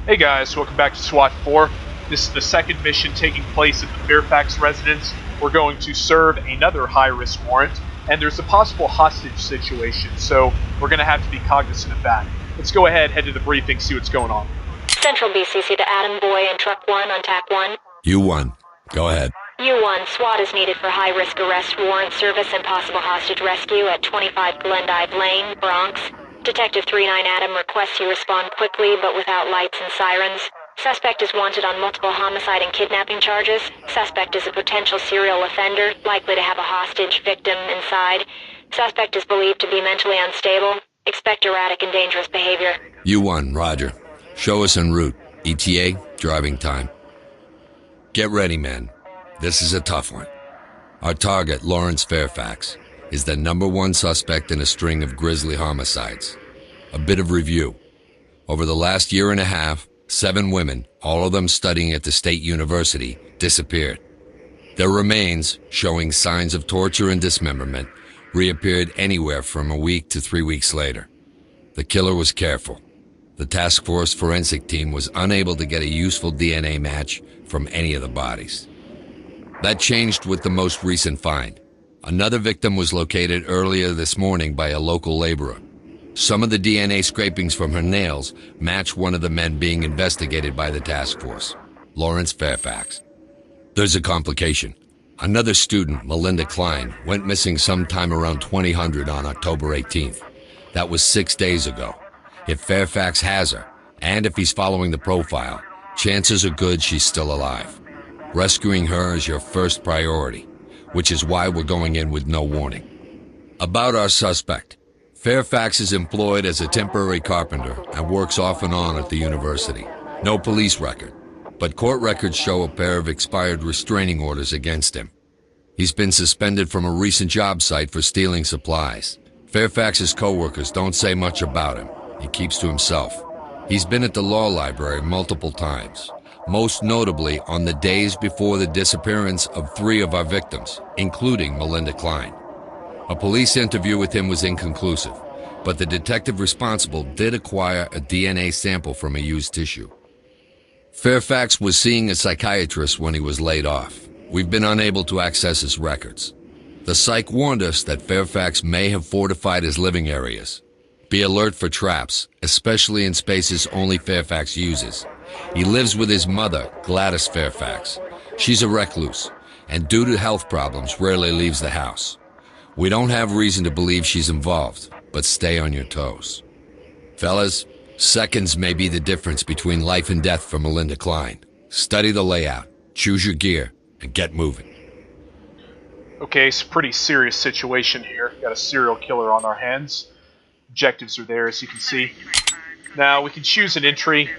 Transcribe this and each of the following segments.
Hey guys, welcome back to SWAT 4. This is the second mission taking place at the Fairfax residence. We're going to serve another high-risk warrant, and there's a possible hostage situation, so we're going to have to be cognizant of that. Let's go ahead, head to the briefing, see what's going on. Central BCC to Adam Boy and Truck 1 on TAC 1. U1, go ahead. U1, SWAT is needed for high-risk arrest warrant service and possible hostage rescue at 25 Glendive Lane, Bronx. Detective 39 Adam requests you respond quickly but without lights and sirens. Suspect is wanted on multiple homicide and kidnapping charges. Suspect is a potential serial offender, likely to have a hostage victim inside. Suspect is believed to be mentally unstable. Expect erratic and dangerous behavior. U1, roger. Show us en route. ETA, driving time. Get ready, men. This is a tough one. Our target, Lawrence Fairfax, is the #1 suspect in a string of grisly homicides. A bit of review. Over the last year and a half, 7 women, all of them studying at the State University, disappeared. Their remains, showing signs of torture and dismemberment, reappeared anywhere from a week to 3 weeks later. The killer was careful. The task force forensic team was unable to get a useful DNA match from any of the bodies. That changed with the most recent find. Another victim was located earlier this morning by a local laborer. Some of the DNA scrapings from her nails match one of the men being investigated by the task force, Lawrence Fairfax. There's a complication. Another student, Melinda Klein, went missing sometime around 2000 on October 18th. That was 6 days ago. If Fairfax has her, and if he's following the profile, chances are good she's still alive. Rescuing her is your first priority, which is why we're going in with no warning. About our suspect. Fairfax is employed as a temporary carpenter and works off and on at the university. No police record, but court records show a pair of expired restraining orders against him. He's been suspended from a recent job site for stealing supplies. Fairfax's co-workers don't say much about him. He keeps to himself. He's been at the law library multiple times, most notably on the days before the disappearance of 3 of our victims, including Melinda Klein. A police interview with him was inconclusive, but the detective responsible did acquire a DNA sample from a used tissue. Fairfax was seeing a psychiatrist when he was laid off. We've been unable to access his records. The psych warned us that Fairfax may have fortified his living areas. Be alert for traps, especially in spaces only Fairfax uses. He lives with his mother, Gladys Fairfax. She's a recluse, and due to health problems, rarely leaves the house. We don't have reason to believe she's involved, but stay on your toes. Fellas, seconds may be the difference between life and death for Melinda Klein. Study the layout, choose your gear, and get moving. Okay, it's a pretty serious situation here. Got a serial killer on our hands. Objectives are there, as you can see. Now, we can choose an entry.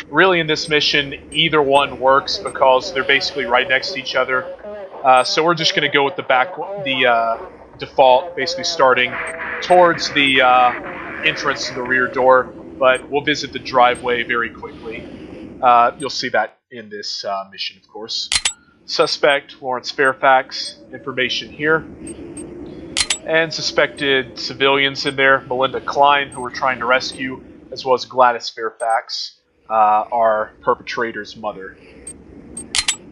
Really, in this mission, either one works because they're basically right next to each other. So we're just going to go with the default, basically starting towards the entrance to the rear door, but we'll visit the driveway very quickly. You'll see that in this mission, of course. Suspect, Lawrence Fairfax, information here. And suspected civilians in there, Melinda Klein, who we're trying to rescue, as well as Gladys Fairfax, our perpetrator's mother.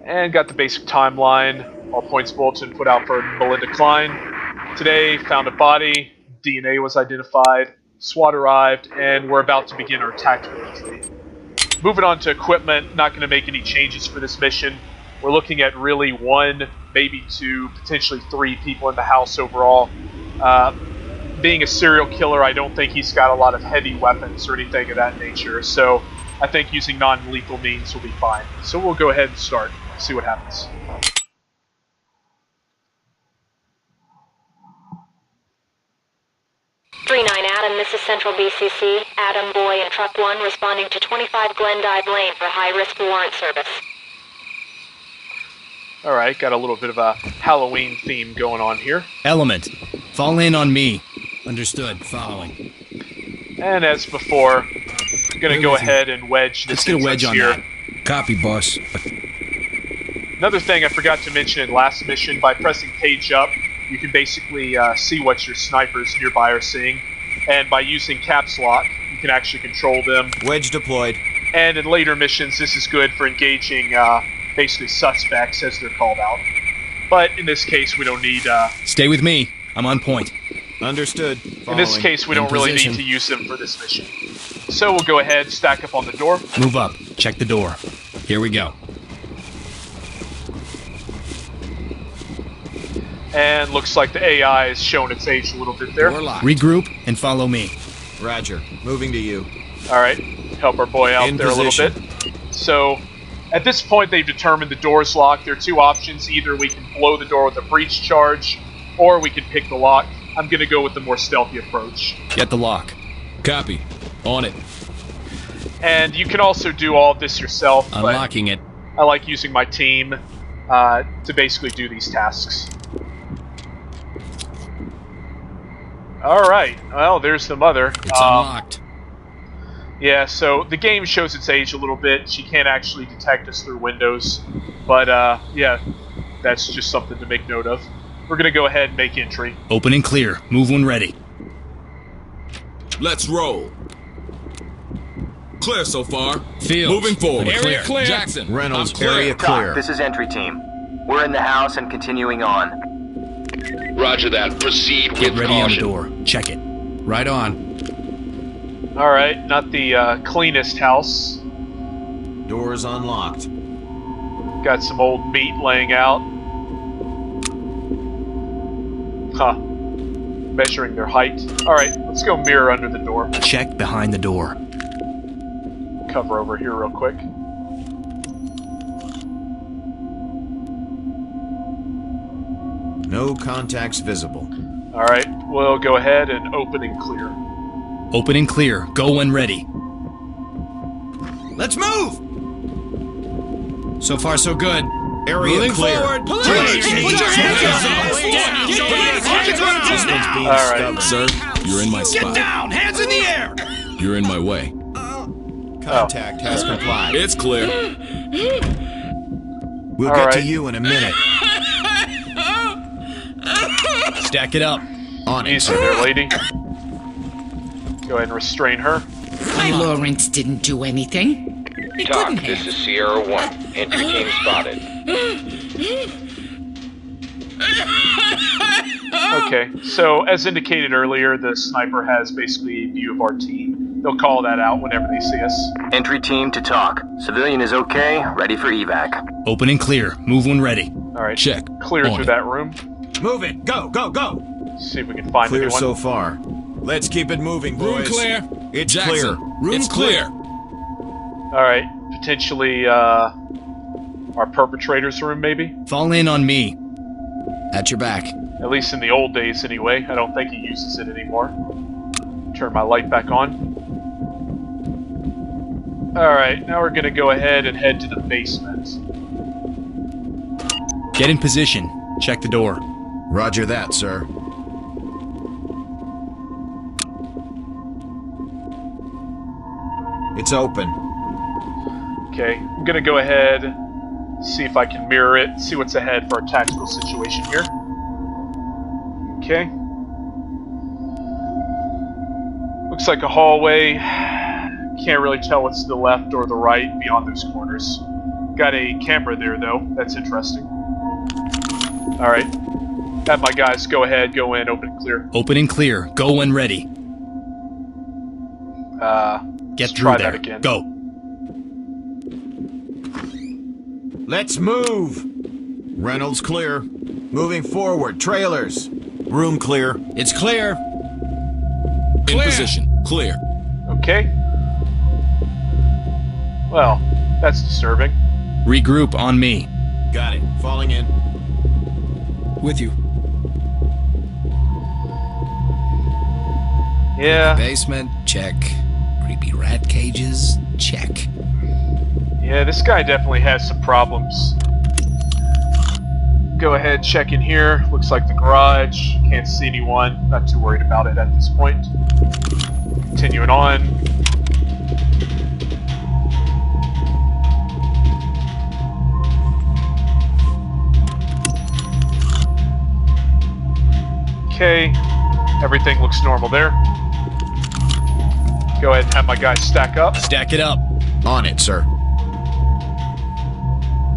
And got the basic timeline. All points bulletin put out for Melinda Klein. Today, found a body, DNA was identified, SWAT arrived, and we're about to begin our tactical entry. Moving on to equipment, not going to make any changes for this mission. We're looking at really 1, maybe 2, potentially 3 people in the house overall. Being a serial killer, I don't think he's got a lot of heavy weapons or anything of that nature, so I think using non-lethal means will be fine. So we'll go ahead and start, see what happens. Adam, this is Central BCC. Adam Boy and Truck 1 responding to 25 Glendive Lane for high-risk warrant service. Alright, got a little bit of a Halloween theme going on here. Element, fall in on me. Understood, following. And as before, I'm going to go ahead and wedge this Let's get a wedge on here. that. Copy, boss. Another thing I forgot to mention in last mission, by pressing page up, you can basically see what your snipers nearby are seeing. And by using caps lock, you can actually control them. Wedge deployed. And in later missions, this is good for engaging basically suspects as they're called out. But in this case, we don't need... Stay with me. I'm on point. Understood. In this case, we don't really need to use them for this mission. So we'll go ahead, stack up on the door. Move up. Check the door. Here we go. And looks like the AI has shown its age a little bit there. Regroup and follow me. Roger. Moving to you. Alright, help our boy out there a little bit. So, at this point they've determined the door's locked. There are two options. Either we can blow the door with a breach charge, or we can pick the lock. I'm going to go with the more stealthy approach. Get the lock. Copy. On it. And you can also do all of this yourself. Unlocking it. I like using my team to basically do these tasks. Alright, well, there's the mother. It's unlocked. Yeah, so the game shows its age a little bit. She can't actually detect us through windows. But, yeah, that's just something to make note of. We're going to go ahead and make entry. Open and clear. Move when ready. Let's roll. Clear so far. Fields. Moving forward. Area clear. Jackson. Reynolds, I'm clear. area clear. Doc, this is entry team. We're in the house and continuing on. Roger that. Proceed Get with ready on the caution. door. Check it. Right on. Alright, not the cleanest house. Doors unlocked. Got some old meat laying out. Huh. Measuring their height. Alright, let's go mirror under the door. Check behind the door. Cover over here real quick. No contacts visible. Alright, we'll go ahead and open and clear. Open and clear. Go when ready. Let's move! So far, so good. Area Moving clear. forward. Police! Put your hands Alright. Sir, you're in my spot. down! Hands in the air! You're in my way. Contact has complied. It's clear. We'll All get to right. you in a minute. Stack it up. On it. Easy there, lady. Go ahead and restrain her. Lawrence didn't do anything. He Doc, couldn't this have. is Sierra 1. Entry team spotted. Okay, so as indicated earlier, the sniper has basically a view of our team. They'll call that out whenever they see us. Entry team to talk. Civilian is okay, ready for evac. Open and clear. Move when ready. Alright, Check. clear On through it. that room. Move it! Go, go, go! See if we can find Clear anyone. so far. Let's keep it moving, boys. Room clear. It's Jackson. clear. Room It's clear. Alright, potentially our perpetrator's room, maybe? Fall in on me. At your back. At least in the old days, anyway. I don't think he uses it anymore. Turn my light back on. Alright, now we're gonna go ahead and head to the basement. Get in position. Check the door. Roger that, sir. It's open. Okay, I'm gonna go ahead, see if I can mirror it, see what's ahead for our tactical situation here. Okay. Looks like a hallway. Can't really tell what's to the left or the right beyond those corners. Got a camera there, though. That's interesting. Alright. Have my guys go ahead, go in, open and clear. Open and clear. Go when ready. Get let's through try there. that again. Go. Let's move! Reynolds clear. Moving forward. Trailers. Room clear. It's clear. In position. Clear. Okay. Well, that's disturbing. Regroup on me. Got it. Falling in. With you. Yeah, Basement. Check. Creepy rat cages. Check. yeah, this guy definitely has some problems. Go ahead, check in here. Looks like the garage. Can't see anyone. Not too worried about it at this point. Continuing on. Okay, everything looks normal there. Go ahead and have my guys stack up. Stack it up. On it, sir.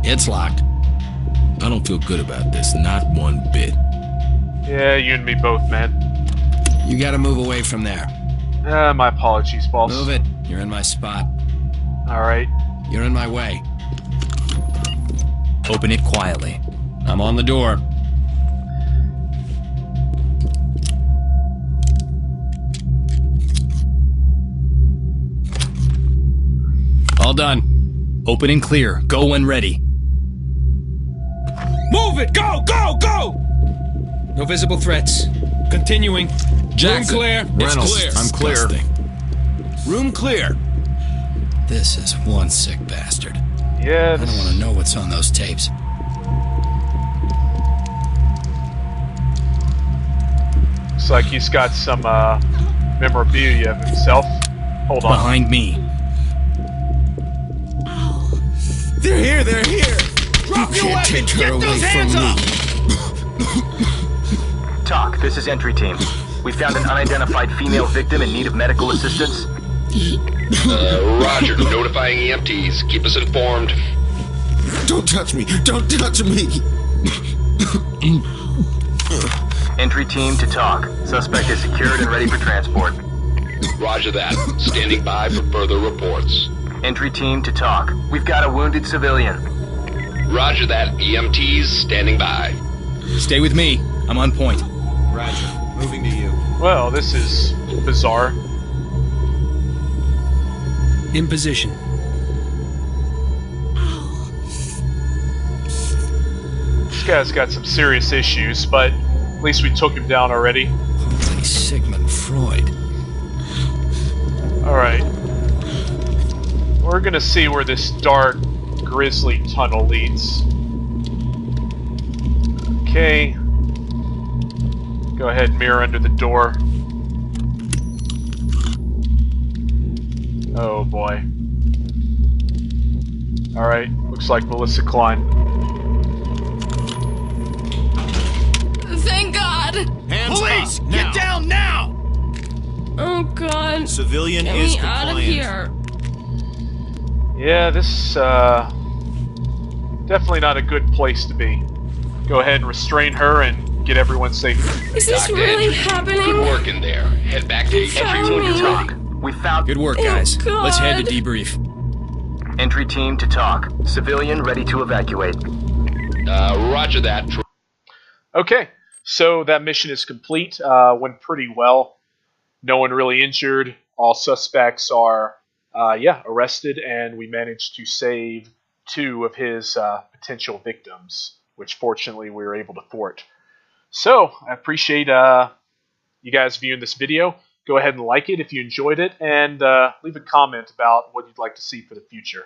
It's locked. I don't feel good about this, not one bit. Yeah, you and me both, man. You gotta move away from there. My apologies, boss. Move it. You're in my spot. Alright. You're in my way. Open it quietly. I'm on the door. All done. Open and clear. Go when ready. Move it! Go! Go! Go! No visible threats. Continuing. Jackson, Room clear. Reynolds, it's clear. I'm clear. Disgusting. Room clear. This is one sick bastard. Yeah, I don't want to know what's on those tapes. looks like he's got some memorabilia of himself. Hold on. Behind me. They're here, they're here! Drop your weapon! Take her Get away those from hands me. up! TOC, this is entry team. We found an unidentified female victim in need of medical assistance. Roger. Notifying EMTs. Keep us informed. Don't touch me! Don't touch me! Entry team to TOC. Suspect is secured and ready for transport. Roger that. Standing by for further reports. Entry team to TOC. We've got a wounded civilian. Roger that. EMTs standing by. Stay with me. I'm on point. Roger. Moving to you. Well, this is bizarre. In position. This guy's got some serious issues, but at least we took him down already. Holy Sigmund Freud. Alright. We're gonna see where this dark, grisly tunnel leads. Okay. Go ahead and mirror under the door. Oh boy. Alright, looks like Melissa Klein. Thank God! Hands Police! up, Get now. down now! Oh God! Civilian Get is me out of compliant. here! Yeah, this, definitely not a good place to be. Go ahead and restrain her and get everyone safe. Is this Dr. really Entry. happening? Good work in there. Head back to Entry Found team to me. TOC. We found Good work, Oh, guys. Let's head to God. debrief. entry team to TOC. Civilian ready to evacuate. Roger that. Okay, so that mission is complete. Went pretty well. No one really injured. All suspects are, arrested, and we managed to save 2 of his potential victims, which fortunately we were able to thwart. So, I appreciate you guys viewing this video. Go ahead and like it if you enjoyed it, and leave a comment about what you'd like to see for the future.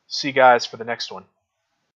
See you guys for the next one.